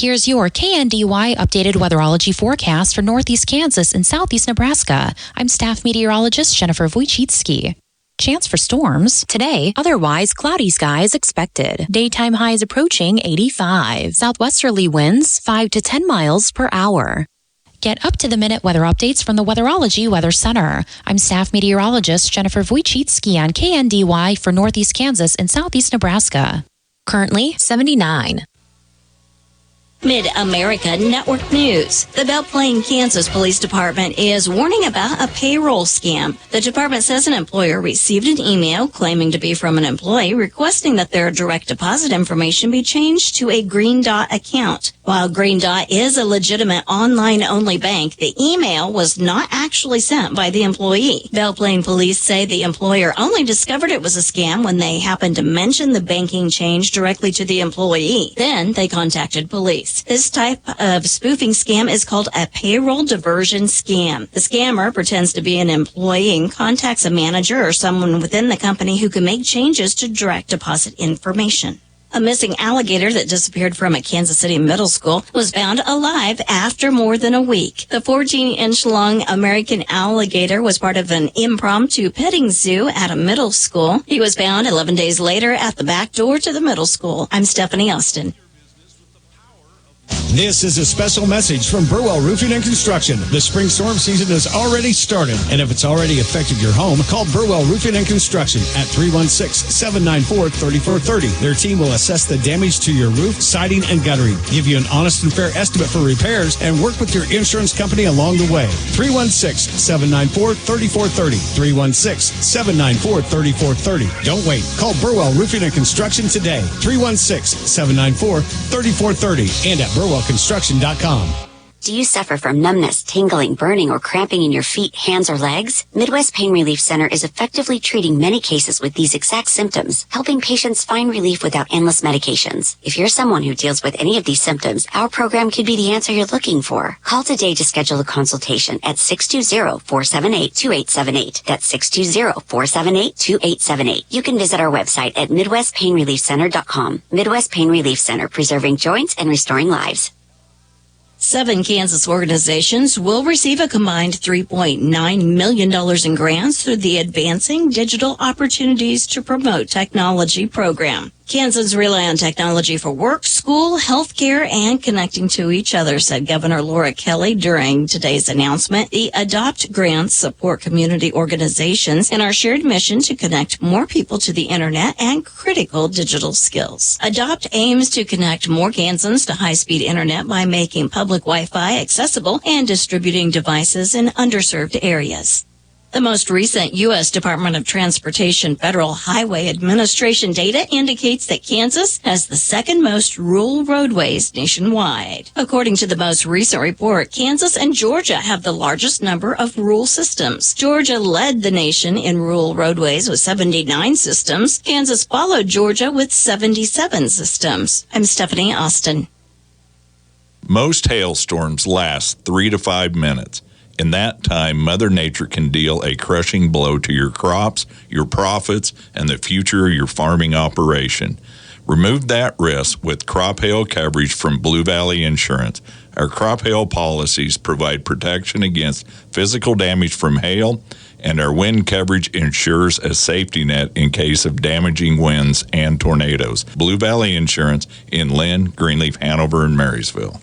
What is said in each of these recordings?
Here's your KNDY updated weatherology forecast for northeast Kansas and southeast Nebraska. I'm staff meteorologist Jennifer Wojcicki. Chance for storms. Today, otherwise cloudy skies expected. Daytime highs approaching 85. Southwesterly winds 5 to 10 miles per hour. Get up-to-the-minute weather updates from the Weatherology Weather Center. I'm staff meteorologist Jennifer Wojcicki on KNDY for northeast Kansas and southeast Nebraska. Currently 79. Mid-America Network News. The Belle Plaine, Kansas Police Department is warning about a payroll scam. The department says an employer received an email claiming to be from an employee requesting that their direct deposit information be changed to a Green Dot account. While Green Dot is a legitimate online-only bank, the email was not actually sent by the employee. Belle Plaine police say the employer only discovered it was a scam when they happened to mention the banking change directly to the employee. Then they contacted police. This type of spoofing scam is called a payroll diversion scam. The scammer pretends to be an employee and contacts a manager or someone within the company who can make changes to direct deposit information. A missing alligator that disappeared from a Kansas City middle school was found alive after more than a week. The 14-inch-long American alligator was part of an impromptu petting zoo at a middle school. He was found 11 days later at the back door to the middle school. I'm Stephanie Austin. This is a special message from Burwell Roofing and Construction. The spring storm season has already started, and if it's already affected your home, call Burwell Roofing and Construction at 316-794-3430. Their team will assess the damage to your roof, siding, and guttering, give you an honest and fair estimate for repairs, and work with your insurance company along the way. 316-794-3430. 316-794-3430. Don't wait. Call Burwell Roofing and Construction today. 316-794-3430 and at burwellconstruction.com. Do you suffer from numbness, tingling, burning, or cramping in your feet, hands, or legs? Midwest Pain Relief Center is effectively treating many cases with these exact symptoms, helping patients find relief without endless medications. If you're someone who deals with any of these symptoms, our program could be the answer you're looking for. Call today to schedule a consultation at 620-478-2878. That's 620-478-2878. You can visit our website at MidwestPainReliefCenter.com. Midwest Pain Relief Center, preserving joints and restoring lives. 7 Kansas organizations will receive a combined $3.9 million in grants through the Advancing Digital Opportunities to Promote Technology program. Kansans rely on technology for work, school, healthcare, and connecting to each other, said Governor Laura Kelly during today's announcement. The ADOPT grants support community organizations in our shared mission to connect more people to the internet and critical digital skills. ADOPT aims to connect more Kansans to high-speed internet by making public Wi-Fi accessible and distributing devices in underserved areas. The most recent U.S. Department of Transportation Federal Highway Administration data indicates that Kansas has the second most rural roadways nationwide. According to the most recent report, Kansas and Georgia have the largest number of rural systems. Georgia led the nation in rural roadways with 79 systems. Kansas followed Georgia with 77 systems. I'm Stephanie Austin. Most hailstorms last 3 to 5 minutes. In that time, Mother Nature can deal a crushing blow to your crops, your profits, and the future of your farming operation. Remove that risk with crop hail coverage from Blue Valley Insurance. Our crop hail policies provide protection against physical damage from hail, and our wind coverage ensures a safety net in case of damaging winds and tornadoes. Blue Valley Insurance in Lynn, Greenleaf, Hanover, and Marysville.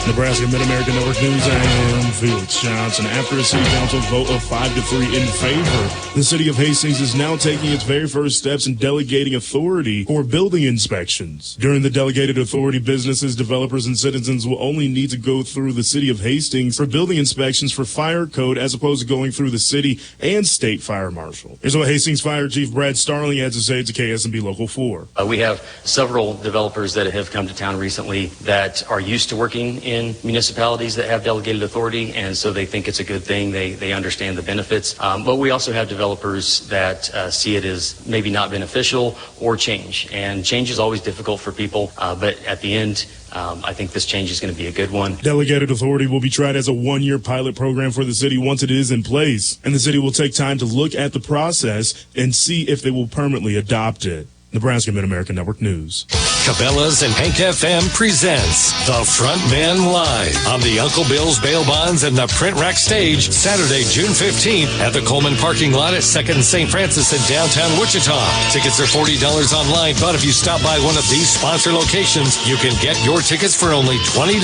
Nebraska Mid-America Network News, and Felix Johnson. After a city council vote of 5-3 in favor, the city of Hastings is now taking its very first steps in delegating authority for building inspections. During the delegated authority, businesses, developers, and citizens will only need to go through the city of Hastings for building inspections for fire code as opposed to going through the city and state fire marshal. Here's what Hastings Fire Chief Brad Starling had to say to KSNB Local 4. We have several developers that have come to town recently that are used to working in in municipalities that have delegated authority, and so they think it's a good thing. They understand the benefits. But we also have developers that see it as maybe not beneficial or change. And change is always difficult for people, but at the end, I think this change is going to be a good one. Delegated authority will be tried as a one-year pilot program for the city once it is in place, and the city will take time to look at the process and see if they will permanently adopt it. Nebraska Mid-American Network News. Cabela's and Hank FM presents The Front Man Live on the Uncle Bill's Bail Bonds and the Print Rack Stage, Saturday, June 15th at the Coleman parking lot at 2nd and St. Francis in downtown Wichita. Tickets are $40 online, but if you stop by one of these sponsor locations, you can get your tickets for only $20.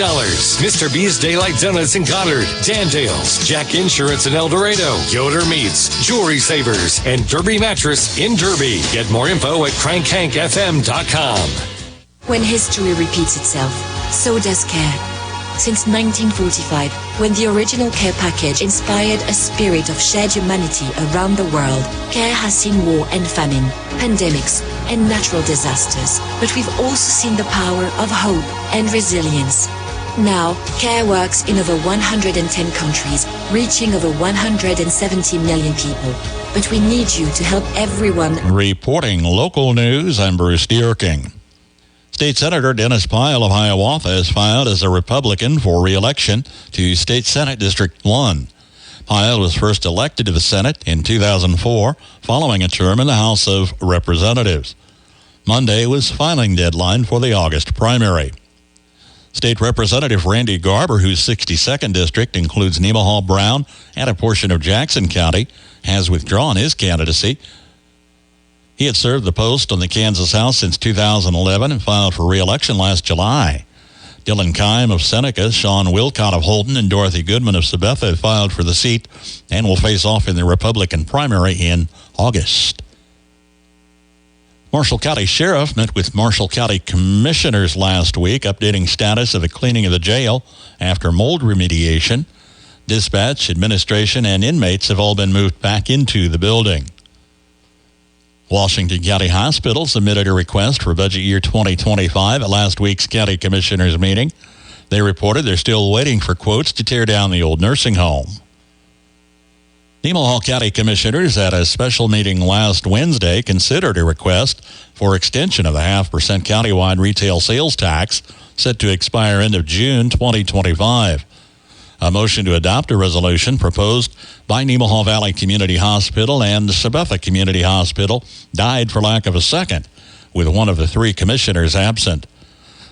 Mr. B's Daylight Donuts in Goddard, Dandale's, Jack Insurance in El Dorado, Yoder Meats, Jewelry Savers, and Derby Mattress in Derby. Get more info at crankhankfm.com. When history repeats itself, so does care. Since 1945, when the original care package inspired a spirit of shared humanity around the world, care has seen war and famine, pandemics, and natural disasters. But we've also seen the power of hope and resilience. Now, care works in over 110 countries, reaching over 170 million people. But we need you to help everyone. Reporting local news, I'm Bruce Dierking. State Senator Dennis Pyle of Hiawatha has filed as a Republican for re-election to State Senate District 1. Pyle was first elected to the Senate in 2004, following a term in the House of Representatives. Monday was filing deadline for the August primary. State Representative Randy Garber, whose 62nd district includes Nemaha, Brown, and a portion of Jackson County, has withdrawn his candidacy. He had served the post on the Kansas House since 2011 and filed for re-election last July. Dylan Keim of Seneca, Sean Wilcott of Holton, and Dorothy Goodman of Sabetha filed for the seat and will face off in the Republican primary in August. Marshall County Sheriff met with Marshall County Commissioners last week, updating status of the cleaning of the jail after mold remediation. Dispatch, administration, and inmates have all been moved back into the building. Washington County Hospital submitted a request for budget year 2025 at last week's County Commissioners meeting. They reported they're still waiting for quotes to tear down the old nursing home. Nemaha County Commissioners at a special meeting last Wednesday considered a request for extension of the 0.5% countywide retail sales tax set to expire end of June 2025. A motion to adopt a resolution proposed by Nemaha Valley Community Hospital and Sabetha Community Hospital died for lack of a second, with one of the three commissioners absent.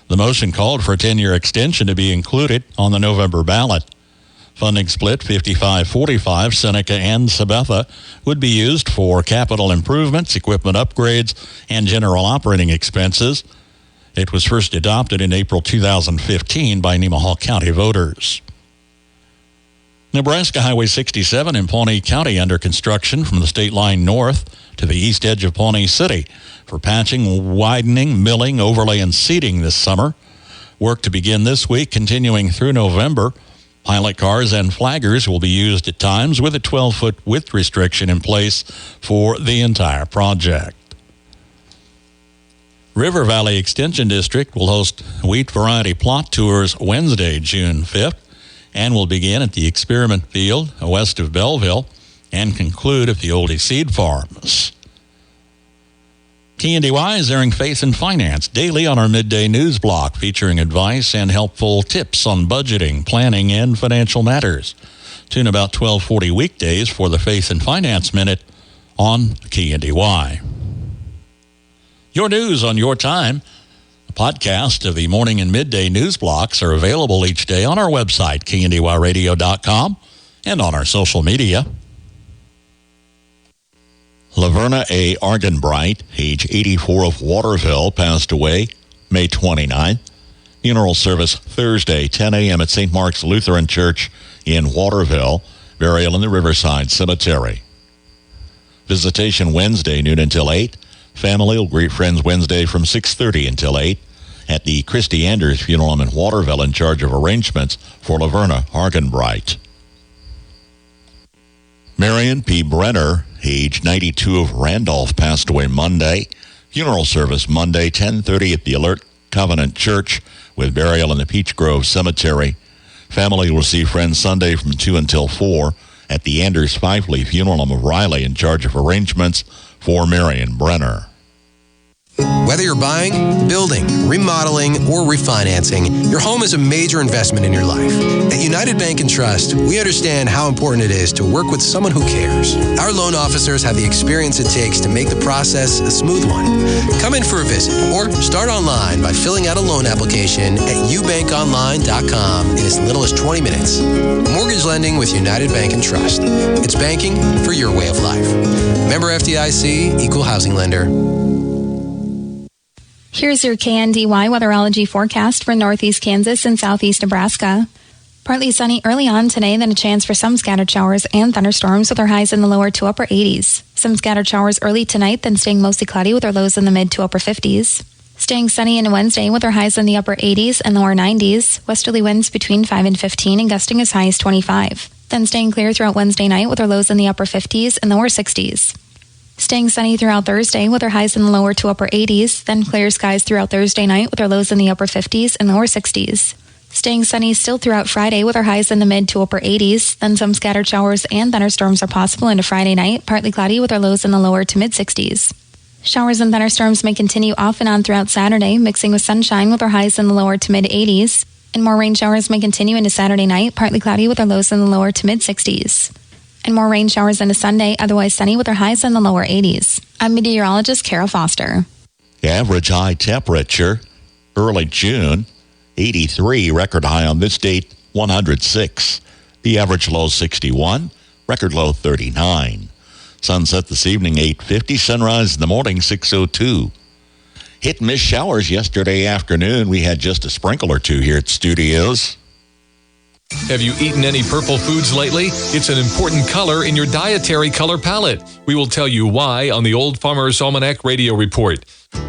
The motion called for a 10-year extension to be included on the November ballot. Funding split 55-45, Seneca and Sabetha would be used for capital improvements, equipment upgrades, and general operating expenses. It was first adopted in April 2015 by Nemaha County voters. Nebraska Highway 67 in Pawnee County under construction from the state line north to the east edge of Pawnee City for patching, widening, milling, overlay, and seeding this summer. Work to begin this week, continuing through November. Pilot cars and flaggers will be used at times with a 12-foot width restriction in place for the entire project. River Valley Extension District will host wheat variety plot tours Wednesday, June 5th, and will begin at the experiment field west of Belleville and conclude at the Oldie Seed Farms. KNDY is airing Faith and Finance daily on our midday news block, featuring advice and helpful tips on budgeting, planning, and financial matters. Tune about 12:40 weekdays for the Faith and Finance Minute on KNDY. Your news on your time. A podcast of the morning and midday news blocks are available each day on our website, KNDYradio.com, and on our social media. Laverna A. Argenbright, age 84 of Waterville, passed away May 29th. Funeral service Thursday, 10 a.m. at St. Mark's Lutheran Church in Waterville. Burial in the Riverside Cemetery. Visitation Wednesday, noon until 8. Family will greet friends Wednesday from 6:30 until 8 at the Christy Anders Funeral Home in Waterville, in charge of arrangements for Laverna Argenbright. Marion P. Brenner, age 92 of Randolph, passed away Monday. Funeral service Monday, 10:30 at the Alert Covenant Church with burial in the Peach Grove Cemetery. Family will see friends Sunday from 2 until 4 at the Anders Fifely Funeral Home of Riley, in charge of arrangements for Marion Brenner. Whether you're buying, building, remodeling, or refinancing, your home is a major investment in your life. At United Bank and Trust, we understand how important it is to work with someone who cares. Our loan officers have the experience it takes to make the process a smooth one. Come in for a visit or start online by filling out a loan application at ubankonline.com in as little as 20 minutes. Mortgage lending with United Bank and Trust. It's banking for your way of life. Member FDIC, Equal Housing Lender. Here's your KNDY weatherology forecast for northeast Kansas and southeast Nebraska. Partly sunny early on today, then a chance for some scattered showers and thunderstorms with our highs in the lower to upper 80s. Some scattered showers early tonight, then staying mostly cloudy with our lows in the mid to upper 50s. Staying sunny into Wednesday with our highs in the upper 80s and lower 90s. Westerly winds between 5 and 15 and gusting as high as 25. Then staying clear throughout Wednesday night with our lows in the upper 50s and lower 60s. Staying sunny throughout Thursday with our highs in the lower to upper 80s, then clear skies throughout Thursday night with our lows in the upper 50s and lower 60s. Staying sunny still throughout Friday with our highs in the mid to upper 80s, then some scattered showers and thunderstorms are possible into Friday night, partly cloudy with our lows in the lower to mid 60s. Showers and thunderstorms may continue off and on throughout Saturday, mixing with sunshine with our highs in the lower to mid 80s, and more rain showers may continue into Saturday night, partly cloudy with our lows in the lower to mid 60s. And more rain showers into Sunday, otherwise sunny with our highs in the lower 80s. I'm meteorologist Carol Foster. Average high temperature, early June, 83. Record high on this date, 106. The average low, 61. Record low, 39. Sunset this evening, 8:50. Sunrise in the morning, 6:02. Hit and miss showers yesterday afternoon. We had just a sprinkle or two here at studios. Have you eaten any purple foods lately? It's an important color in your dietary color palette. We will tell you why on the Old Farmer's Almanac Radio Report.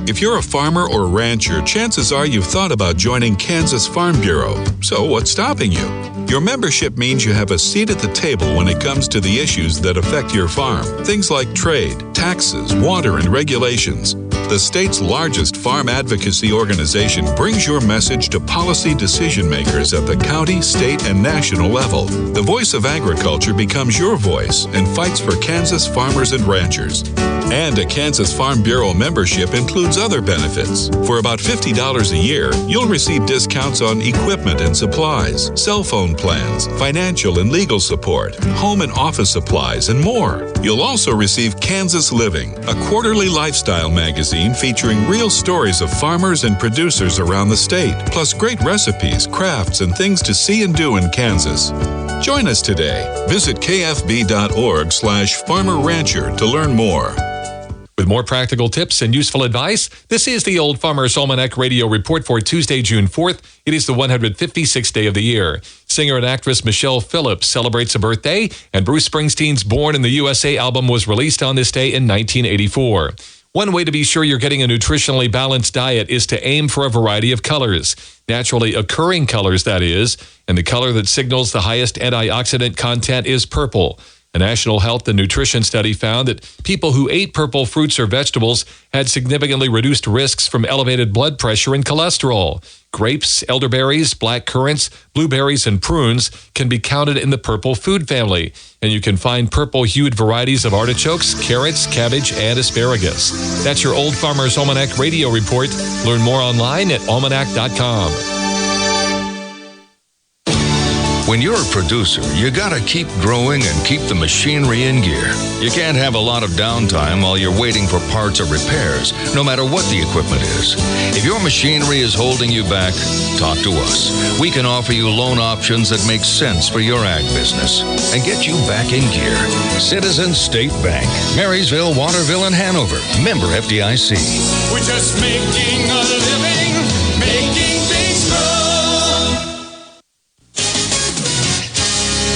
If you're a farmer or rancher, chances are you've thought about joining Kansas Farm Bureau. So what's stopping you? Your membership means you have a seat at the table when it comes to the issues that affect your farm. Things like trade, taxes, water, and regulations. The state's largest farm advocacy organization brings your message to policy decision makers at the county, state, and national level. The voice of agriculture becomes your voice and fights for Kansas farmers and ranchers. And a Kansas Farm Bureau membership includes other benefits. For about $50 a year, you'll receive discounts on equipment and supplies, cell phone plans, financial and legal support, home and office supplies, and more. You'll also receive Kansas Living, a quarterly lifestyle magazine featuring real stories of farmers and producers around the state, plus great recipes, crafts, and things to see and do in Kansas. Join us today. Visit kfb.org/farmer-rancher to learn more. With more practical tips and useful advice, this is the Old Farmer's Almanac Radio Report for Tuesday, June 4th. It is the 156th day of the year. Singer and actress Michelle Phillips celebrates a birthday, and Bruce Springsteen's Born in the USA album was released on this day in 1984. One way to be sure you're getting a nutritionally balanced diet is to aim for a variety of colors. Naturally occurring colors, that is, and the color that signals the highest antioxidant content is purple. A National Health and Nutrition study found that people who ate purple fruits or vegetables had significantly reduced risks from elevated blood pressure and cholesterol. Grapes, elderberries, black currants, blueberries, and prunes can be counted in the purple food family. And you can find purple-hued varieties of artichokes, carrots, cabbage, and asparagus. That's your Old Farmer's Almanac Radio Report. Learn more online at almanac.com. When you're a producer, you gotta keep growing and keep the machinery in gear. You can't have a lot of downtime while you're waiting for parts or repairs, no matter what the equipment is. If your machinery is holding you back, talk to us. We can offer you loan options that make sense for your ag business and get you back in gear. Citizens State Bank, Marysville, Waterville, and Hanover. Member FDIC. We're just making a living, making things grow.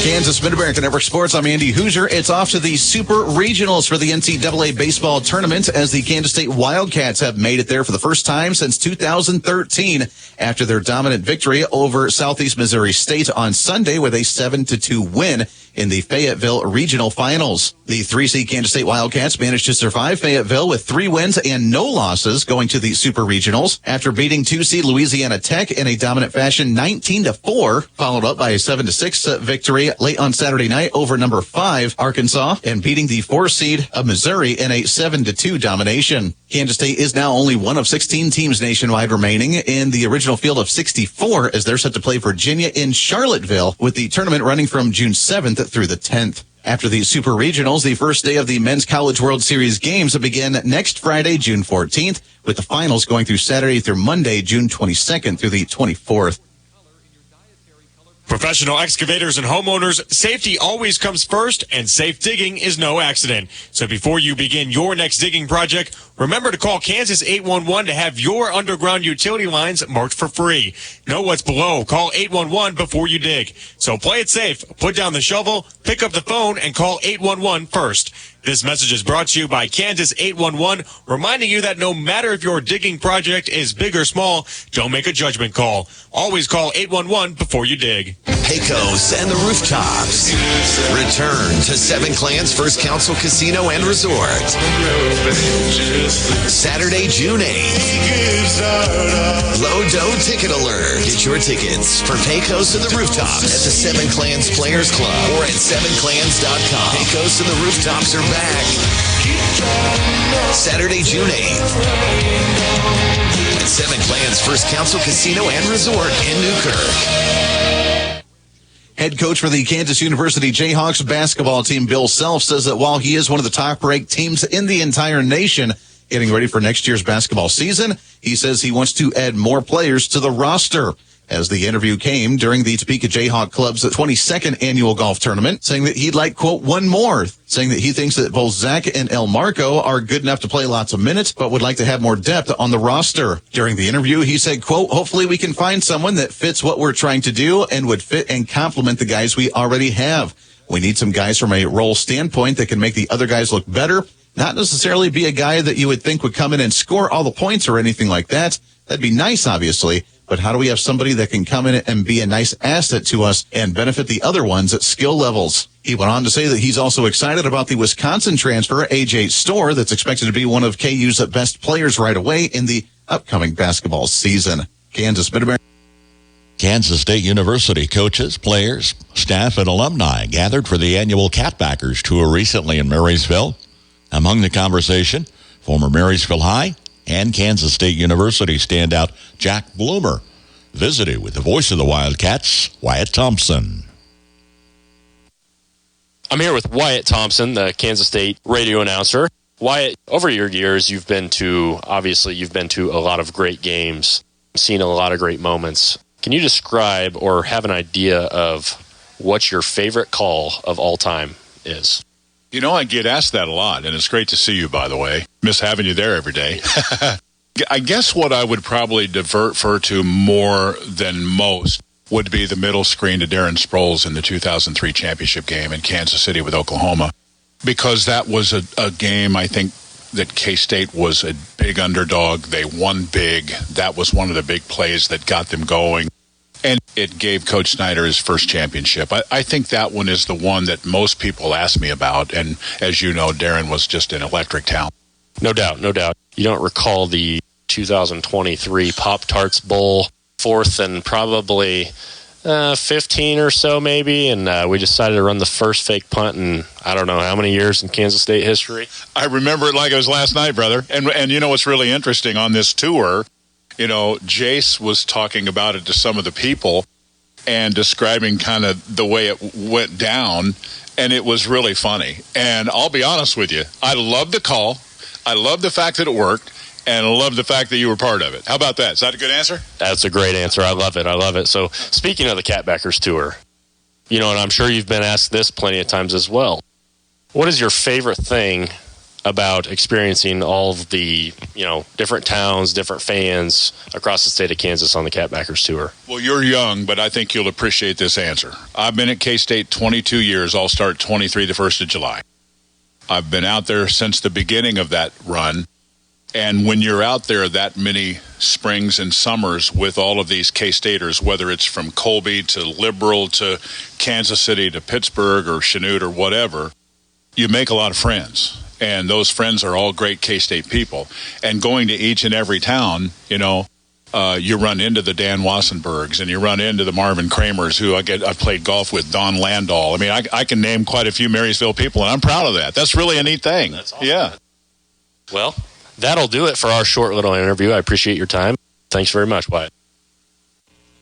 Kansas Mid-American Network Sports. I'm Andy Hoosier. It's off to the Super Regionals for the NCAA baseball tournament as the Kansas State Wildcats have made it there for the first time since 2013 after their dominant victory over Southeast Missouri State on Sunday with a 7-2 win in the Fayetteville Regional Finals. The 3-seed Kansas State Wildcats managed to survive Fayetteville with 3 wins and no losses going to the Super Regionals after beating 2-seed Louisiana Tech in a dominant fashion 19-4, followed up by a 7-6 victory late on Saturday night over number 5 Arkansas and beating the 4-seed of Missouri in a 7-2 domination. Kansas State is now only one of 16 teams nationwide remaining in the original field of 64 as they're set to play Virginia in Charlottesville, with the tournament running from June 7th through the 10th. After the Super Regionals, the first day of the Men's College World Series games begin next Friday, June 14th, with the finals going through Saturday through Monday, June 22nd through the 24th. Professional excavators and homeowners, safety always comes first, and safe digging is no accident. So before you begin your next digging project, remember to call Kansas 811 to have your underground utility lines marked for free. Know what's below. Call 811 before you dig. So play it safe. Put down the shovel, pick up the phone, and call 811 first. This message is brought to you by Kansas 811, reminding you that no matter if your digging project is big or small, don't make a judgment call. Always call 811 before you dig. Pecos and the Rooftops. Return to Seven Clans First Council Casino and Resort. Saturday, June 8th. Low Dough Ticket Alert. Get your tickets for Pecos and the Rooftops at the Seven Clans Players Club or at sevenclans.com. Pecos and the Rooftops are back. Saturday, June 8th. At Seven Clans First Council Casino and Resort in Newkirk. Head coach for the Kansas University Jayhawks basketball team, Bill Self, says that while he is one of the top-ranked teams in the entire nation getting ready for next year's basketball season, he says he wants to add more players to the roster. As the interview came during the Topeka Jayhawk Club's 22nd annual golf tournament, saying that he'd like, quote, one more, saying that he thinks that both Zach and El Marco are good enough to play lots of minutes, but would like to have more depth on the roster. During the interview, he said, quote, hopefully we can find someone that fits what we're trying to do and would fit and complement the guys we already have. We need some guys from a role standpoint that can make the other guys look better, not necessarily be a guy that you would think would come in and score all the points or anything like that. That'd be nice, obviously. But how do we have somebody that can come in and be a nice asset to us and benefit the other ones at skill levels? He went on to say that he's also excited about the Wisconsin transfer, A.J. Storr, that's expected to be one of KU's best players right away in the upcoming basketball season. Kansas Midday. Kansas State University coaches, players, staff, and alumni gathered for the annual Catbackers Tour recently in Marysville. Among the conversation, former Marysville High and Kansas State University standout Jack Bloomer visited with the voice of the Wildcats, Wyatt Thompson. I'm here with Wyatt Thompson, the Kansas State radio announcer. Wyatt, over your years, you've been to a lot of great games, seen a lot of great moments. Can you describe or have an idea of what your favorite call of all time is? You know, I get asked that a lot, and it's great to see you, by the way. Miss having you there every day. I guess what I would probably defer to more than most would be the middle screen to Darren Sproles in the 2003 championship game in Kansas City with Oklahoma, because that was a game, I think, that K-State was a big underdog. They won big. That was one of the big plays that got them going. And it gave Coach Snyder his first championship. I think that one is the one that most people ask me about. And as you know, Darren was just an electric talent. No doubt, no doubt. You don't recall the 2023 Pop-Tarts Bowl, fourth and probably 15 or so maybe, and we decided to run the first fake punt in I don't know how many years in Kansas State history. I remember it like it was last night, brother. And you know what's really interesting on this tour, you know, Jace was talking about it to some of the people and describing kind of the way it went down, and it was really funny. And I'll be honest with you, I love the call. I love the fact that it worked, and I love the fact that you were part of it. How about that? Is that a good answer? That's a great answer. I love it. I love it. So speaking of the Catbackers Tour, you know, and I'm sure you've been asked this plenty of times as well, what is your favorite thing about experiencing all of the, you know, different towns, different fans across the state of Kansas on the Catbackers Tour? Well, you're young, but I think you'll appreciate this answer. I've been at K-State 22 years. I'll start 23 the 1st of July. I've been out there since the beginning of that run, And when you're out there that many springs and summers with all of these K-Staters, whether it's from Colby to Liberal to Kansas City to Pittsburgh or Chanute or whatever, you make a lot of friends. And those friends are all great K-State people. And going to each and every town, you run into the Dan Wassenbergs and you run into the Marvin Kramers, who I've played golf with, Don Landau. I mean, I can name quite a few Marysville people, and I'm proud of that. That's really a neat thing. That's awesome. Yeah. Well, that'll do it for our short little interview. I appreciate your time. Thanks very much, Wyatt.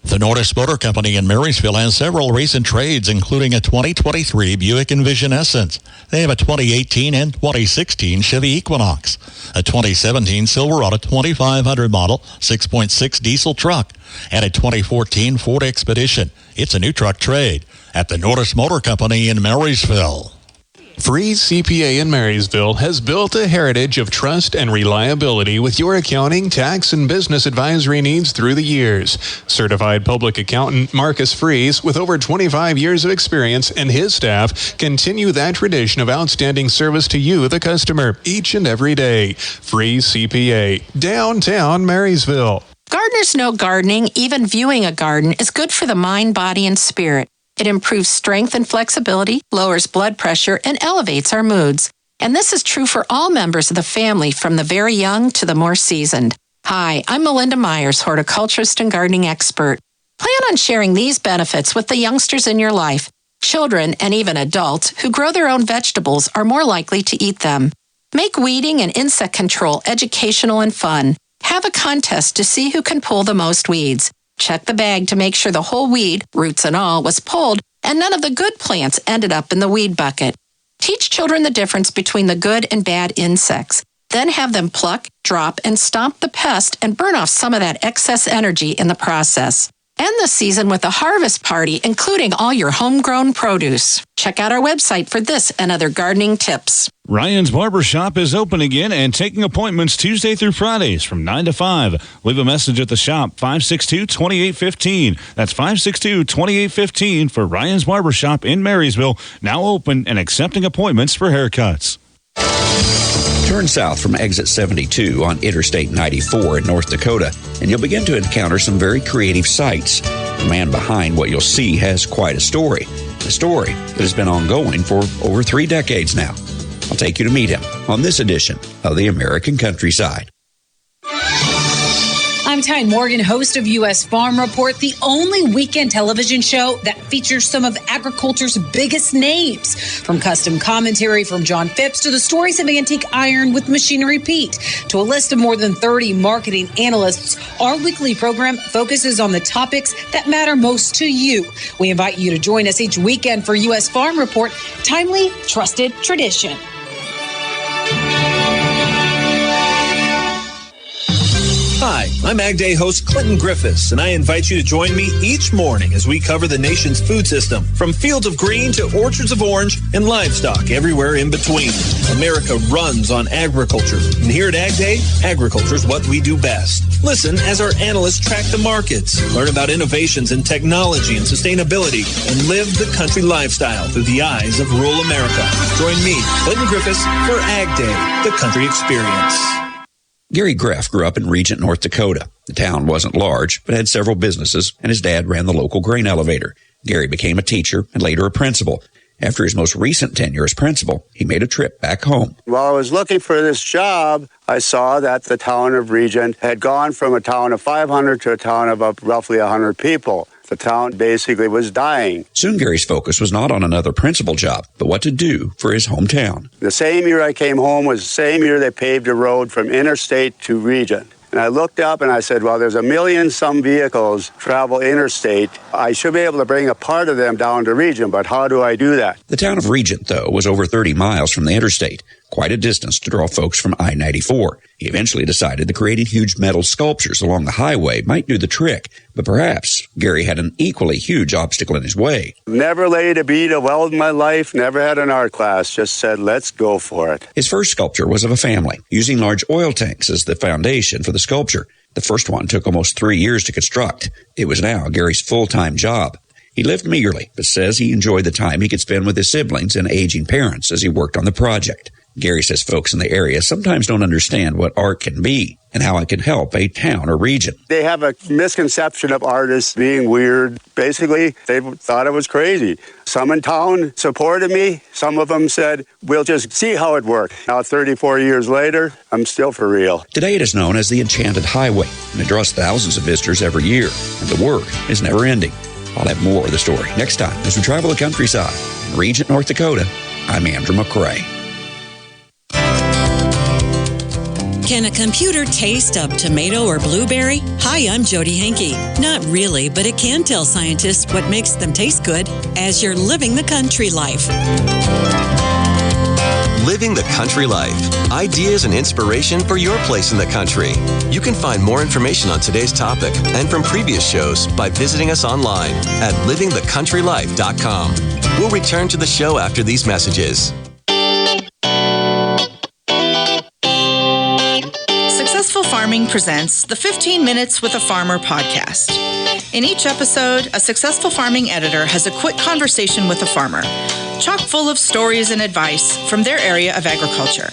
The Nordis Motor Company in Marysville has several recent trades, including a 2023 Buick Envision Essence. They have a 2018 and 2016 Chevy Equinox, a 2017 Silverado 2500 model 6.6 diesel truck, and a 2014 Ford Expedition. It's a new truck trade at the Nordis Motor Company in Marysville. Freeze CPA in Marysville has built a heritage of trust and reliability with your accounting, tax, and business advisory needs through the years. Certified public accountant Marcus Freeze, with over 25 years of experience, and his staff continue that tradition of outstanding service to you, the customer, each and every day. Freeze CPA, downtown Marysville. Gardeners know gardening, even viewing a garden, is good for the mind, body, and spirit. It improves strength and flexibility, lowers blood pressure, and elevates our moods. And this is true for all members of the family, from the very young to the more seasoned. Hi, I'm Melinda Myers, horticulturist and gardening expert. Plan on sharing these benefits with the youngsters in your life. Children and even adults who grow their own vegetables are more likely to eat them. Make weeding and insect control educational and fun. Have a contest to see who can pull the most weeds. Check the bag to make sure the whole weed, roots and all, was pulled and none of the good plants ended up in the weed bucket. Teach children the difference between the good and bad insects. Then have them pluck, drop, and stomp the pest and burn off some of that excess energy in the process. End the season with a harvest party, including all your homegrown produce. Check out our website for this and other gardening tips. Ryan's Barbershop is open again and taking appointments Tuesday through Fridays from 9 to 5. Leave a message at the shop, 562-2815. That's 562-2815 for Ryan's Barbershop in Marysville, now open and accepting appointments for haircuts. Turn south from exit 72 on Interstate 94 in North Dakota, and you'll begin to encounter some very creative sights. The man behind what you'll see has quite a story that has been ongoing for over 3 decades now. I'll take you to meet him on this edition of the American Countryside. I'm Ty Morgan, host of U.S. Farm Report, the only weekend television show that features some of agriculture's biggest names. From custom commentary from John Phipps to the stories of antique iron with Machinery Pete to a list of more than 30 marketing analysts, our weekly program focuses on the topics that matter most to you. We invite you to join us each weekend for U.S. Farm Report, timely, trusted tradition. Hi, I'm Ag Day host Clinton Griffiths, and I invite you to join me each morning as we cover the nation's food system, from fields of green to orchards of orange and livestock everywhere in between. America runs on agriculture, and here at Ag Day, agriculture is what we do best. Listen as our analysts track the markets, learn about innovations in technology and sustainability, and live the country lifestyle through the eyes of rural America. Join me, Clinton Griffiths, for Ag Day, the country experience. Gary Greff grew up in Regent, North Dakota. The town wasn't large, but had several businesses, and his dad ran the local grain elevator. Gary became a teacher and later a principal. After his most recent tenure as principal, he made a trip back home. While I was looking for this job, I saw that the town of Regent had gone from a town of 500 to a town of roughly 100 people. The town basically was dying. Soon Gary's focus was not on another principal job, but what to do for his hometown. The same year I came home was the same year they paved a road from Interstate to Regent. And I looked up and I said, well, there's 1 million some vehicles travel interstate. I should be able to bring a part of them down to Regent, but how do I do that? The town of Regent, though, was over 30 miles from the interstate, quite a distance to draw folks from I-94. He eventually decided that creating huge metal sculptures along the highway might do the trick, but perhaps Gary had an equally huge obstacle in his way. Never laid a bead of weld in my life, never had an art class, just said, let's go for it. His first sculpture was of a family, using large oil tanks as the foundation for the sculpture. The first one took almost 3 years to construct. It was now Gary's full-time job. He lived meagerly, but says he enjoyed the time he could spend with his siblings and aging parents as he worked on the project. Gary says folks in the area sometimes don't understand what art can be and how it can help a town or region. They have a misconception of artists being weird. Basically, they thought it was crazy. Some in town supported me. Some of them said, we'll just see how it worked. Now, 34 years later, I'm still for real. Today it is known as the Enchanted Highway, and it draws thousands of visitors every year, and the work is never ending. I'll have more of the story next time as we travel the countryside. In Regent, North Dakota, I'm Andrew McCrae. Can a computer taste a tomato or blueberry? Hi, I'm Jody Henke. Not really, but it can tell scientists what makes them taste good as you're living the country life. Living the Country Life. Ideas and inspiration for your place in the country. You can find more information on today's topic and from previous shows by visiting us online at livingthecountrylife.com. We'll return to the show after these messages. Successful Farming presents the 15 Minutes with a Farmer podcast. In each episode, a successful farming editor has a quick conversation with a farmer, chock full of stories and advice from their area of agriculture.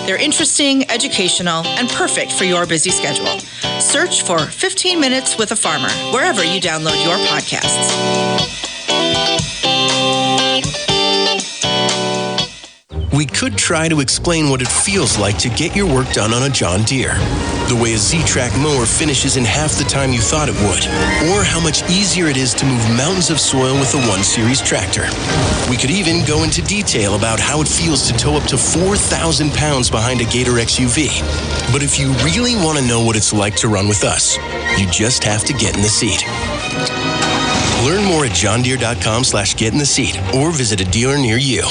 They're interesting, educational, and perfect for your busy schedule. Search for 15 Minutes with a Farmer wherever you download your podcasts. We could try to explain what it feels like to get your work done on a John Deere. The way a Z-Track mower finishes in half the time you thought it would. Or how much easier it is to move mountains of soil with a 1 Series tractor. We could even go into detail about how it feels to tow up to 4,000 pounds behind a Gator XUV. But if you really want to know what it's like to run with us, you just have to get in the seat. Learn more at johndeere.com/get-in-the-seat or visit a dealer near you.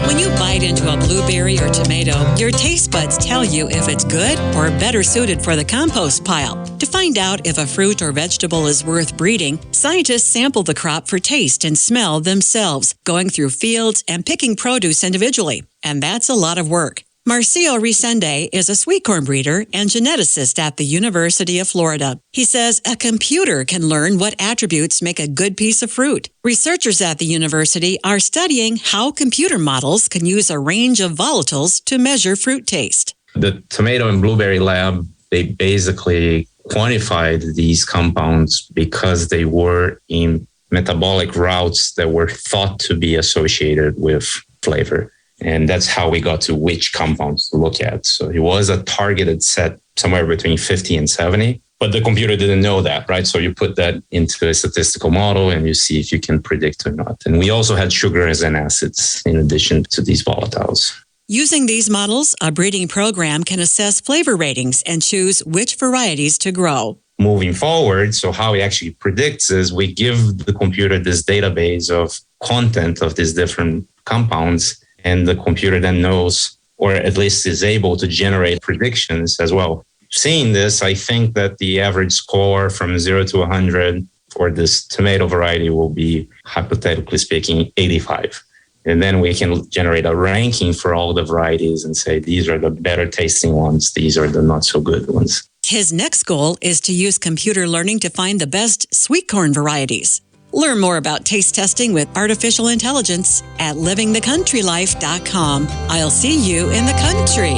When you bite into a blueberry or tomato, your taste buds tell you if it's good or better suited for the compost pile. To find out if a fruit or vegetable is worth breeding, scientists sample the crop for taste and smell themselves, going through fields and picking produce individually. And that's a lot of work. Marcio Resende is a sweet corn breeder and geneticist at the University of Florida. He says a computer can learn what attributes make a good piece of fruit. Researchers at the university are studying how computer models can use a range of volatiles to measure fruit taste. The tomato and blueberry lab, they basically quantified these compounds because they were in metabolic routes that were thought to be associated with flavor. And that's how we got to which compounds to look at. So it was a targeted set somewhere between 50 and 70, but the computer didn't know that, right? So you put that into a statistical model and you see if you can predict or not. And we also had sugars and acids in addition to these volatiles. Using these models, a breeding program can assess flavor ratings and choose which varieties to grow. Moving forward, so how it actually predicts is we give the computer this database of content of these different compounds, and the computer then knows, or at least is able to generate predictions as well. Seeing this, I think that the average score from 0 to 100 for this tomato variety will be, hypothetically speaking, 85. And then we can generate a ranking for all the varieties and say, these are the better tasting ones, these are the not so good ones. His next goal is to use computer learning to find the best sweet corn varieties. Learn more about taste testing with artificial intelligence at livingthecountrylife.com. I'll see you in the country.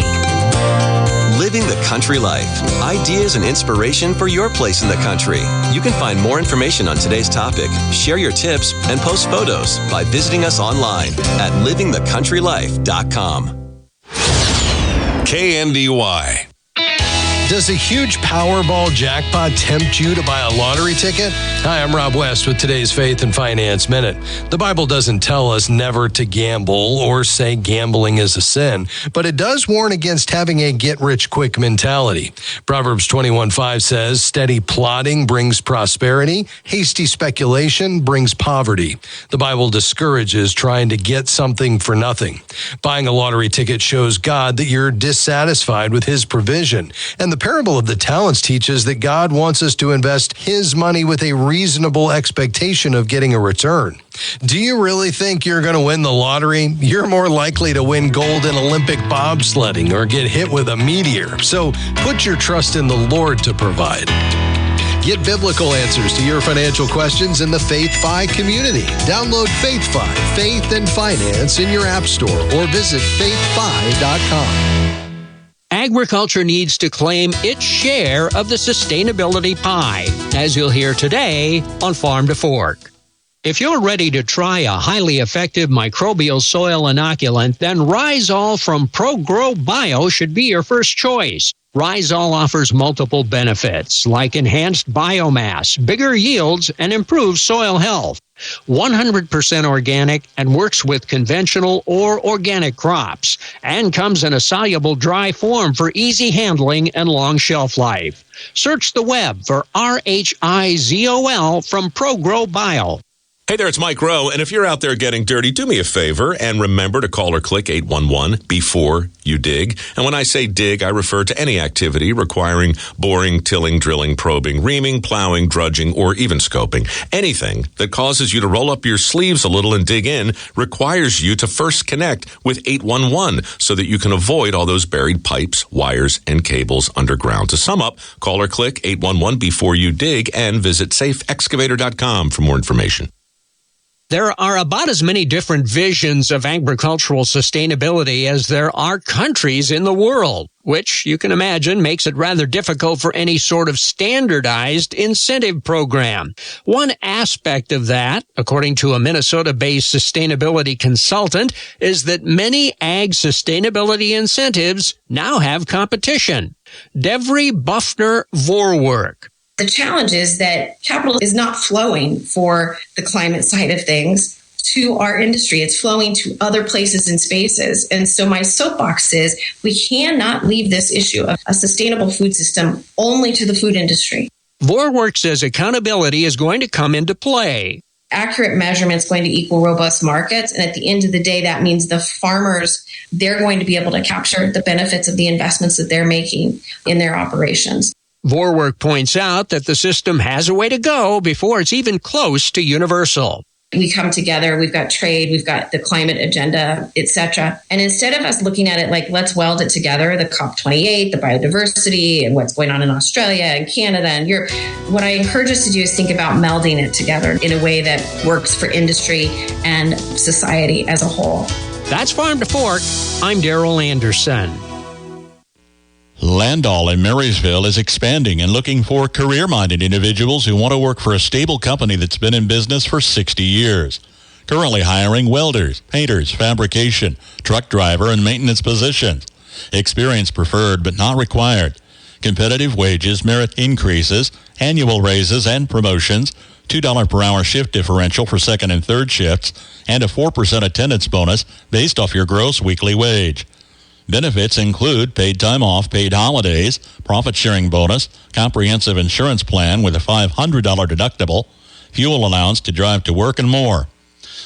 Living the Country Life. Ideas and inspiration for your place in the country. You can find more information on today's topic, share your tips, and post photos by visiting us online at livingthecountrylife.com. KNDY. Does a huge Powerball jackpot tempt you to buy a lottery ticket? Hi, I'm Rob West with today's Faith and Finance Minute. The Bible doesn't tell us never to gamble or say gambling is a sin, but it does warn against having a get-rich-quick mentality. Proverbs 21:5 says, steady plotting brings prosperity, hasty speculation brings poverty. The Bible discourages trying to get something for nothing. Buying a lottery ticket shows God that you're dissatisfied with His provision, and the parable of the talents teaches that God wants us to invest His money with a reasonable expectation of getting a return. Do you really think you're going to win the lottery? You're more likely to win gold in Olympic bobsledding or get hit with a meteor. So put your trust in the Lord to provide. Get biblical answers to your financial questions in the Faith-Fi community. Download Faith-Fi, Faith and Finance in your app store or visit faithfi.com. Agriculture needs to claim its share of the sustainability pie, as you'll hear today on Farm to Fork. If you're ready to try a highly effective microbial soil inoculant, then Rhizol from ProGrow Bio should be your first choice. Rhizol offers multiple benefits like enhanced biomass, bigger yields, and improved soil health. 100% organic and works with conventional or organic crops, and comes in a soluble dry form for easy handling and long shelf life. Search the web for RHIZOL from ProGrow Bio. Hey there, it's Mike Rowe, and if you're out there getting dirty, do me a favor and remember to call or click 811 before you dig. And when I say dig, I refer to any activity requiring boring, tilling, drilling, probing, reaming, plowing, drudging, or even scoping. Anything that causes you to roll up your sleeves a little and dig in requires you to first connect with 811 so that you can avoid all those buried pipes, wires, and cables underground. To sum up, call or click 811 before you dig and visit safeexcavator.com for more information. There are about as many different visions of agricultural sustainability as there are countries in the world, which you can imagine makes it rather difficult for any sort of standardized incentive program. One aspect of that, according to a Minnesota-based sustainability consultant, is that many ag sustainability incentives now have competition. Devry Buffner-Vorwerk. The challenge is that capital is not flowing for the climate side of things to our industry. It's flowing to other places and spaces. And so my soapbox is we cannot leave this issue of a sustainable food system only to the food industry. Vorwerk says accountability is going to come into play. Accurate measurements going to equal robust markets. And at the end of the day, that means the farmers, they're going to be able to capture the benefits of the investments that they're making in their operations. Vorwerk points out that the system has a way to go before it's even close to universal. We come together, we've got trade, we've got the climate agenda, etc. And instead of us looking at it like, let's weld it together, the COP28, the biodiversity, and what's going on in Australia and Canada and Europe, what I encourage us to do is think about melding it together in a way that works for industry and society as a whole. That's Farm to Fork. I'm Daryl Anderson. Landall in Marysville is expanding and looking for career-minded individuals who want to work for a stable company that's been in business for 60 years. Currently hiring welders, painters, fabrication, truck driver, and maintenance positions. Experience preferred but not required. Competitive wages, merit increases, annual raises and promotions, $2 per hour shift differential for second and third shifts, and a 4% attendance bonus based off your gross weekly wage. Benefits include paid time off, paid holidays, profit-sharing bonus, comprehensive insurance plan with a $500 deductible, fuel allowance to drive to work, and more.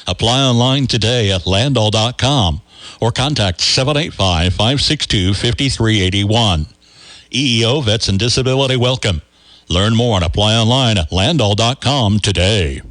Apply online today at landall.com or contact 785-562-5381. EEO Vets and Disability Welcome. Learn more and apply online at landall.com today.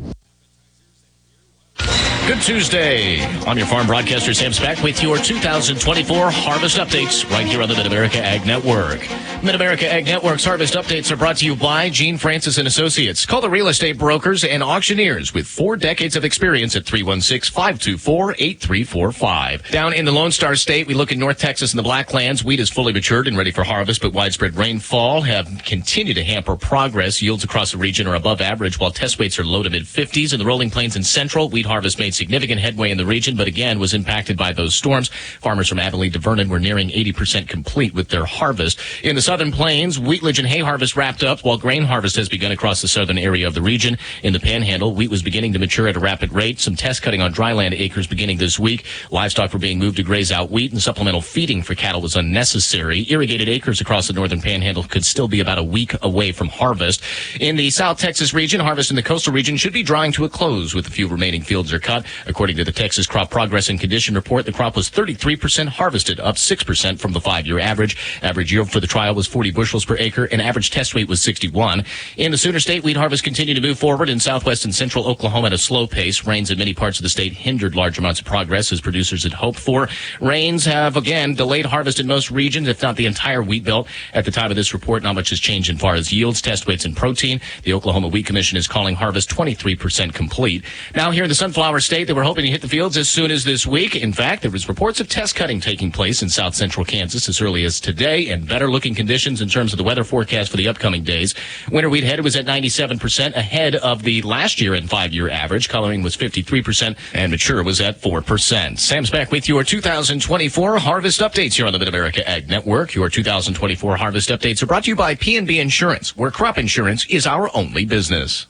Good Tuesday. I'm your farm broadcaster, Sam Speck, with your 2024 harvest updates right here on the Mid-America Ag Network. Mid-America Ag Network's harvest updates are brought to you by Gene Francis & Associates. Call the real estate brokers and auctioneers with 4 decades of experience at 316-524-8345. Down in the Lone Star State, we look at North Texas and the Blacklands. Wheat is fully matured and ready for harvest, but widespread rainfall have continued to hamper progress. Yields across the region are above average, while test weights are low to mid-50s. In the rolling plains and central, wheat harvest made significant headway in the region, but again was impacted by those storms. Farmers from Abilene to Vernon were nearing 80% complete with their harvest. In the southern plains, wheatledge and hay harvest wrapped up, while grain harvest has begun across the southern area of the region. In the Panhandle, wheat was beginning to mature at a rapid rate. Some test cutting on dryland acres beginning this week. Livestock were being moved to graze out wheat, and supplemental feeding for cattle was unnecessary. Irrigated acres across the northern Panhandle could still be about a week away from harvest. In the South Texas region, harvest in the coastal region should be drawing to a close with a few remaining fields are cut. According to the Texas Crop Progress and Condition Report, the crop was 33% harvested, up 6% from the 5-year average. Average yield for the trial was was 40 bushels per acre, and average test weight was 61. In the Sooner State, wheat harvest continued to move forward in southwest and central Oklahoma at a slow pace. Rains in many parts of the state hindered large amounts of progress as producers had hoped for. Rains have, again, delayed harvest in most regions, if not the entire wheat belt. At the time of this report, not much has changed as far as yields, test weights, and protein. The Oklahoma Wheat Commission is calling harvest 23% complete. Now, here in the Sunflower State, they were hoping to hit the fields as soon as this week. In fact, there was reports of test cutting taking place in south central Kansas as early as today, and better looking conditions in terms of the weather forecast for the upcoming days. Winter wheat head was at 97%, ahead of the last year and 5-year average. Coloring was 53%, and mature was at 4%. Sam's back with your 2024 harvest updates here on the Mid-America Ag Network. Your 2024 harvest updates are brought to you by P&B Insurance, where crop insurance is our only business.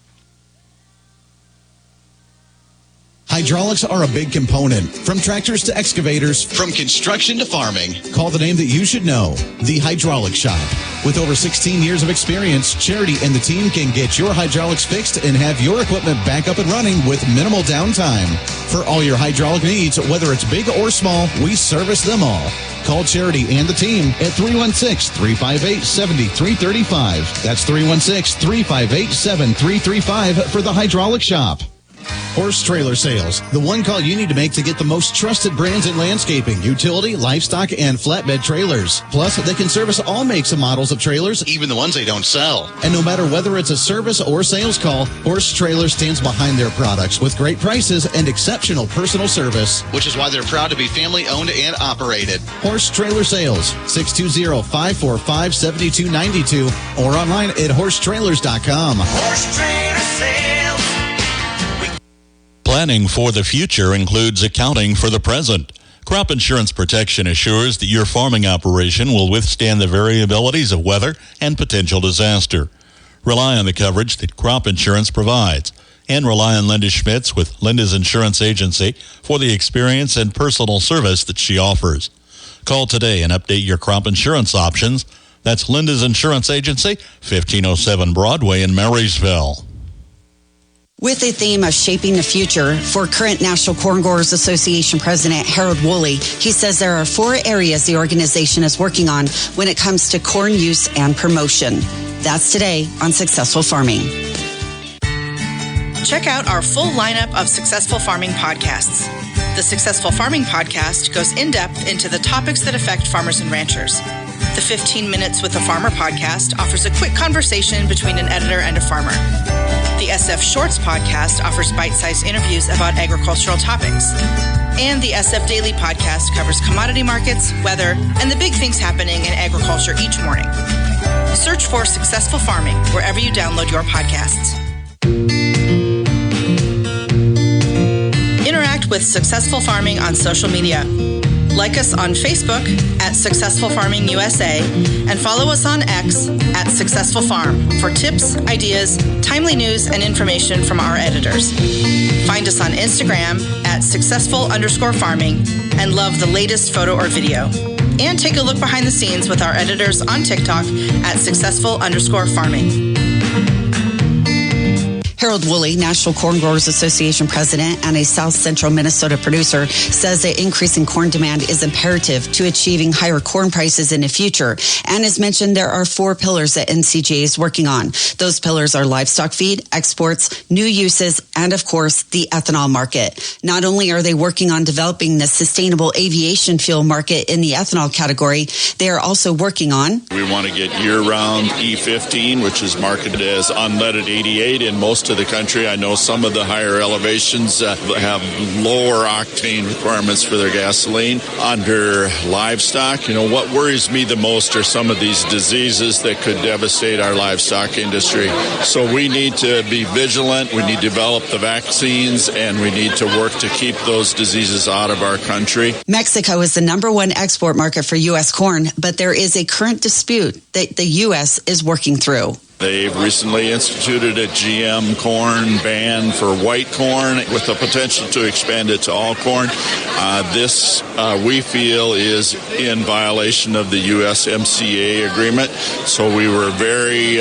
Hydraulics are a big component. From tractors to excavators, from construction to farming. Call the name that you should know, The Hydraulic Shop. With over 16 years of experience, Charity and the team can get your hydraulics fixed and have your equipment back up and running with minimal downtime. For all your hydraulic needs, whether it's big or small, we service them all. Call Charity and the team at 316-358-7335. That's 316-358-7335 for The Hydraulic Shop. Horse Trailer Sales, the one call you need to make to get the most trusted brands in landscaping, utility, livestock, and flatbed trailers. Plus, they can service all makes and models of trailers, even the ones they don't sell. And no matter whether it's a service or sales call, Horse Trailer stands behind their products with great prices and exceptional personal service, which is why they're proud to be family-owned and operated. Horse Trailer Sales, 620-545-7292, or online at horsetrailers.com. Horse Trailer Sales. Planning for the future includes accounting for the present. Crop insurance protection assures that your farming operation will withstand the variabilities of weather and potential disaster. Rely on the coverage that crop insurance provides, and rely on Linda Schmitz with Linda's Insurance Agency for the experience and personal service that she offers. Call today and update your crop insurance options. That's Linda's Insurance Agency, 1507 Broadway in Marysville. With the theme of shaping the future, for current National Corn Growers Association President Harold Woolley, he says there are 4 areas the organization is working on when it comes to corn use and promotion. That's today on Successful Farming. Check out our full lineup of Successful Farming podcasts. The Successful Farming podcast goes in-depth into the topics that affect farmers and ranchers. The 15 Minutes with a Farmer podcast offers a quick conversation between an editor and a farmer. The SF Shorts podcast offers bite-sized interviews about agricultural topics. And the SF Daily podcast covers commodity markets, weather, and the big things happening in agriculture each morning. Search for Successful Farming wherever you download your podcasts. Interact with Successful Farming on social media. Like us on Facebook at Successful Farming USA and follow us on X at Successful Farm for tips, ideas, timely news, and information from our editors. Find us on Instagram at Successful_Farming and love the latest photo or video. And take a look behind the scenes with our editors on TikTok at Successful_Farming. Harold Woolley, National Corn Growers Association president and a South Central Minnesota producer, says that increasing corn demand is imperative to achieving higher corn prices in the future. And as mentioned, there are 4 pillars that NCGA is working on. Those pillars are livestock feed, exports, new uses, and of course, the ethanol market. Not only are they working on developing the sustainable aviation fuel market in the ethanol category, they are also working on... We want to get year-round E15, which is marketed as unleaded 88 in most of the country. I know some of the higher elevations have lower octane requirements for their gasoline. Under livestock, what worries me the most are some of these diseases that could devastate our livestock industry. So we need to be vigilant, we need to develop the vaccines, and we need to work to keep those diseases out of our country. Mexico is the #1 export market for U.S. corn, but there is a current dispute that the U.S. is working through. They've recently instituted a GM corn ban for white corn with the potential to expand it to all corn. This we feel is in violation of the USMCA agreement. So we were very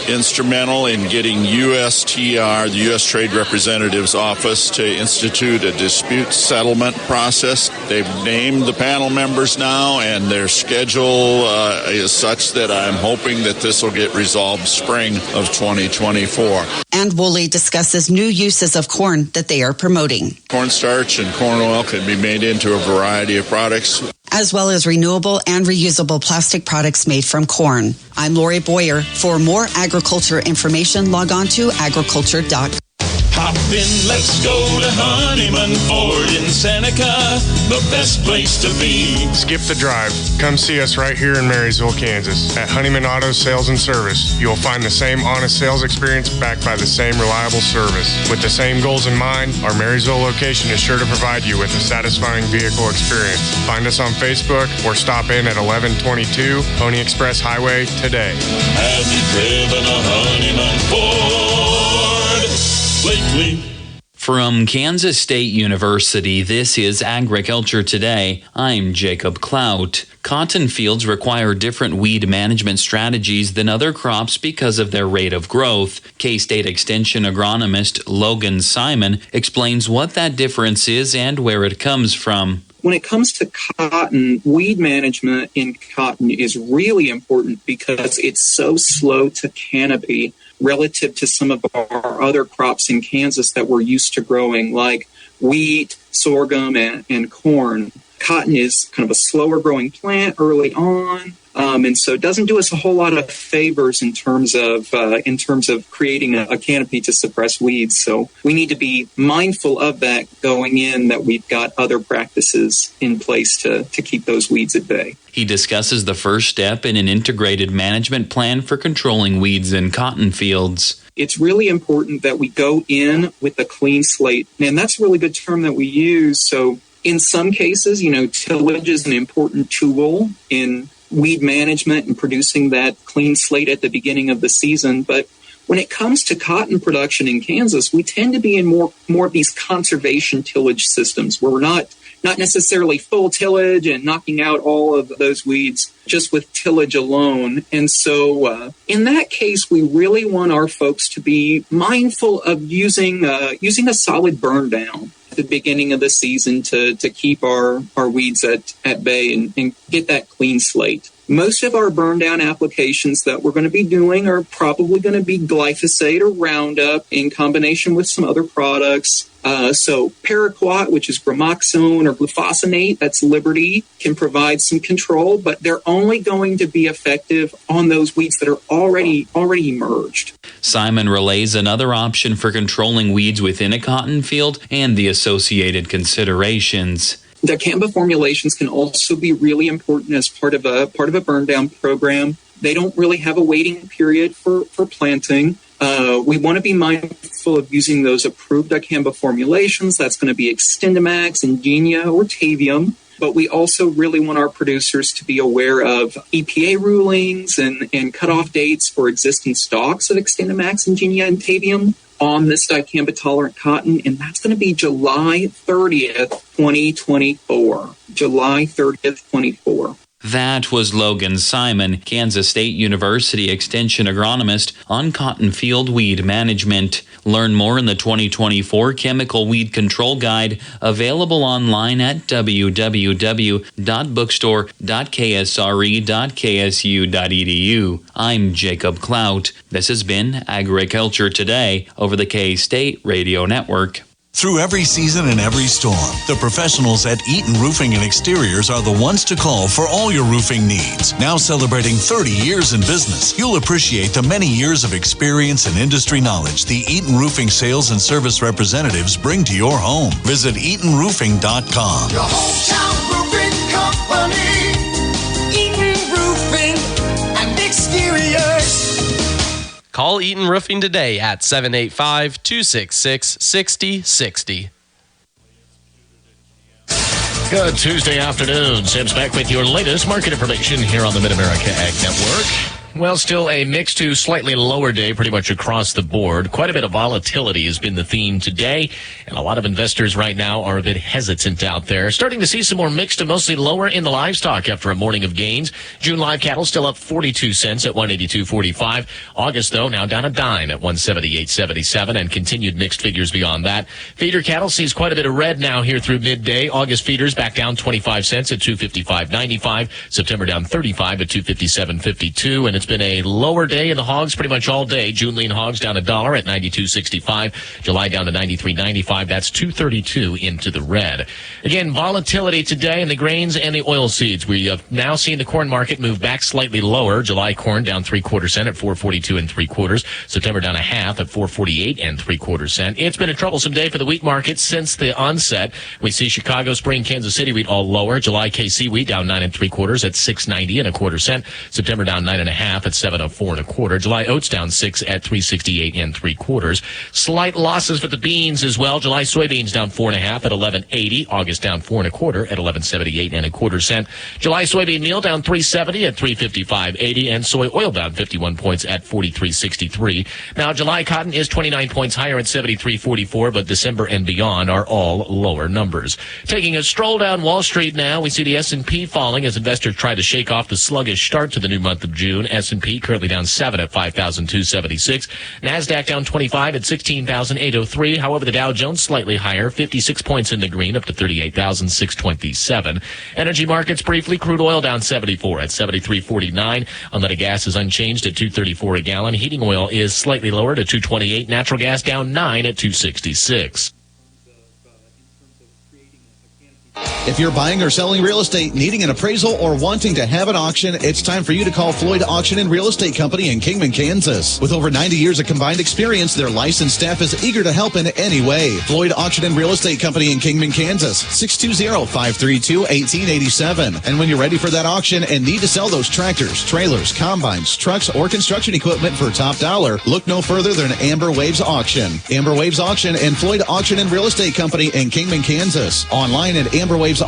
instrumental in getting USTR, the U.S. Trade Representative's Office, to institute a dispute settlement process. They've named the panel members now, and their schedule is such that I'm hoping that this will get resolved spring of 2024. And Woolley discusses new uses of corn that they are promoting. Cornstarch and corn oil can be made into a variety of products, as well as renewable and reusable plastic products made from corn. I'm Lori Boyer. For more agriculture information, log on to agriculture.com. Hop in, let's go to Honeyman Ford in Seneca, the best place to be. Skip the drive. Come see us right here in Marysville, Kansas. At Honeyman Auto Sales and Service, you'll find the same honest sales experience backed by the same reliable service. With the same goals in mind, our Marysville location is sure to provide you with a satisfying vehicle experience. Find us on Facebook or stop in at 1122 Pony Express Highway today. Have you driven a Honeyman Ford lately? From Kansas State University, this is Agriculture Today. I'm Jacob Clout. Cotton fields require different weed management strategies than other crops because of their rate of growth. K-State Extension agronomist Logan Simon explains what that difference is and where it comes from. When it comes to cotton, weed management in cotton is really important because it's so slow to canopy relative to some of our other crops in Kansas that we're used to growing, like wheat, sorghum, and corn. Cotton is kind of a slower growing plant early on, and so it doesn't do us a whole lot of favors in terms of creating a canopy to suppress weeds. So we need to be mindful of that going in, that we've got other practices in place to keep those weeds at bay. He discusses the first step in an integrated management plan for controlling weeds in cotton fields. It's really important that we go in with a clean slate, and that's a really good term that we use. So in some cases, tillage is an important tool in weed management and producing that clean slate at the beginning of the season. But when it comes to cotton production in Kansas, we tend to be in more of these conservation tillage systems where we're not necessarily full tillage and knocking out all of those weeds just with tillage alone. And so in that case, we really want our folks to be mindful of using a solid burn down at the beginning of the season to keep our weeds at bay and get that clean slate. Most of our burn down applications that we're going to be doing are probably going to be glyphosate or Roundup in combination with some other products. So paraquat, which is gramoxone, or glufosinate, that's Liberty, can provide some control, but they're only going to be effective on those weeds that are already emerged. Simon relays another option for controlling weeds within a cotton field and the associated considerations. Dicamba formulations can also be really important as part of a burn down program. They don't really have a waiting period for planting. We want to be mindful of using those approved dicamba formulations. That's going to be Extendamax, Ingenia, or Tavium. But we also really want our producers to be aware of EPA rulings and cutoff dates for existing stocks of Extendamax, Ingenia, and Tavium on this dicamba-tolerant cotton, and that's going to be July 30th, 2024. July 30th, 2024. That was Logan Simon, Kansas State University Extension agronomist, on cotton field weed management. Learn more in the 2024 Chemical Weed Control Guide, available online at www.bookstore.ksre.ksu.edu. I'm Jacob Clout. This has been Agriculture Today over the K-State Radio Network. Through every season and every storm, the professionals at Eaton Roofing and Exteriors are the ones to call for all your roofing needs. Now celebrating 30 years in business, you'll appreciate the many years of experience and industry knowledge the Eaton Roofing sales and service representatives bring to your home. Visit EatonRoofing.com. Your hometown roofing company, Eaton Roofing and Exteriors. Call Eaton Roofing today at 785-266-6060. Good Tuesday afternoon. Sam's back with your latest market information here on the Mid-America Ag Network. Well, still a mixed to slightly lower day pretty much across the board. Quite a bit of volatility has been the theme today, and a lot of investors right now are a bit hesitant out there. Starting to see some more mixed to mostly lower in the livestock after a morning of gains. June live cattle still up 42 cents at 182.45. August, though, now down a dime at 178.77, and continued mixed figures beyond that. Feeder cattle sees quite a bit of red now here through midday. August feeders back down 25 cents at 255.95. September down 35 at 257.52, and it's been a lower day in the hogs pretty much all day. June lean hogs down $1 at 92.65. July down to 93.95. That's 232 into the red. Again, volatility today in the grains and the oil seeds. We have now seen the corn market move back slightly lower. July corn down 3/4 cent at 4.42 3/4. September down a half at 4.48 3/4 cent. It's been a troublesome day for the wheat market since the onset. We see Chicago, Spring, Kansas City wheat all lower. July KC wheat down 9 3/4 at 6.90 1/4 cent. September down 9 1/2 at 7.04 1/4. July oats down 6 at 3.68 3/4. Slight losses for the beans as well. July soybeans down 4 1/2 at 11.80. August down 4 1/4 at 11.78 1/4 cent. July soybean meal down 3.70 at 3.55.80, and soy oil down 51 points at 43.63. Now July cotton is 29 points higher at 73.44, but December and beyond are all lower numbers. Taking a stroll down Wall Street now, we see the S&P falling as investors try to shake off the sluggish start to the new month of June. S&P currently down 7 at 5,276. NASDAQ down 25 at 16,803. However, the Dow Jones slightly higher, 56 points in the green, up to 38,627. Energy markets briefly, crude oil down 74 at 73.49. Unleaded gas is unchanged at 2.34 a gallon. Heating oil is slightly lower to 2.28. Natural gas down 9 at 2.66. If you're buying or selling real estate, needing an appraisal, or wanting to have an auction, it's time for you to call Floyd Auction and Real Estate Company in Kingman, Kansas. With over 90 years of combined experience, their licensed staff is eager to help in any way. Floyd Auction and Real Estate Company in Kingman, Kansas, 620-532-1887. And when you're ready for that auction and need to sell those tractors, trailers, combines, trucks, or construction equipment for top dollar, look no further than Amber Waves Auction. Amber Waves Auction and Floyd Auction and Real Estate Company in Kingman, Kansas. Online at amberwavesauction.com.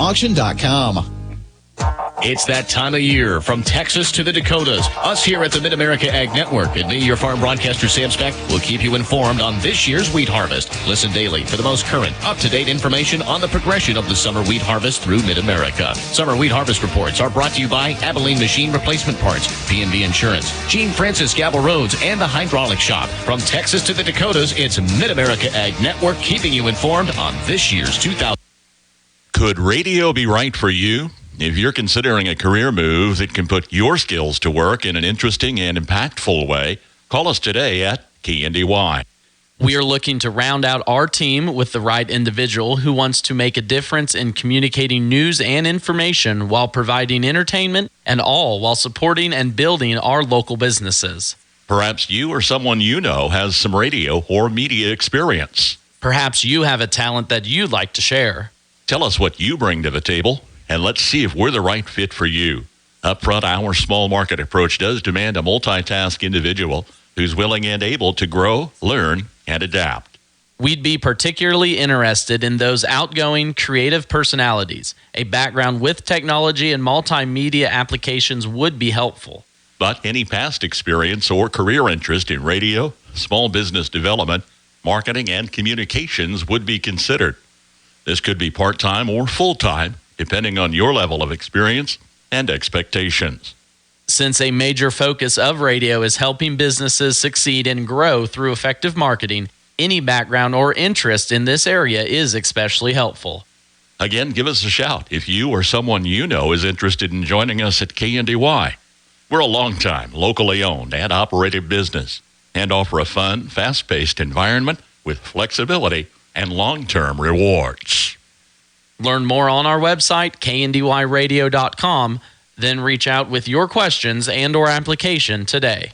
It's that time of year, from Texas to the Dakotas. Us here at the Mid-America Ag Network and me, your farm broadcaster Sam Speck, will keep you informed on this year's wheat harvest. Listen daily for the most current, up-to-date information on the progression of the summer wheat harvest through Mid-America. Summer wheat harvest reports are brought to you by Abilene Machine Replacement Parts, P&B Insurance, Gene Francis Gabble Roads, and the Hydraulic Shop. From Texas to the Dakotas, it's Mid-America Ag Network keeping you informed on this year's 2000. Could radio be right for you? If you're considering a career move that can put your skills to work in an interesting and impactful way, call us today at KNDY. We are looking to round out our team with the right individual who wants to make a difference in communicating news and information while providing entertainment, and all while supporting and building our local businesses. Perhaps you or someone you know has some radio or media experience. Perhaps you have a talent that you'd like to share. Tell us what you bring to the table, and let's see if we're the right fit for you. Up front, our small market approach does demand a multitask individual who's willing and able to grow, learn, and adapt. We'd be particularly interested in those outgoing, creative personalities. A background with technology and multimedia applications would be helpful. But any past experience or career interest in radio, small business development, marketing, and communications would be considered. This could be part-time or full-time, depending on your level of experience and expectations. Since a major focus of radio is helping businesses succeed and grow through effective marketing, any background or interest in this area is especially helpful. Again, give us a shout if you or someone you know is interested in joining us at KNDY. We're a long-time, locally owned and operated business and offer a fun, fast-paced environment with flexibility and long-term rewards. Learn more on our website, kndyradio.com, then reach out with your questions and or application today.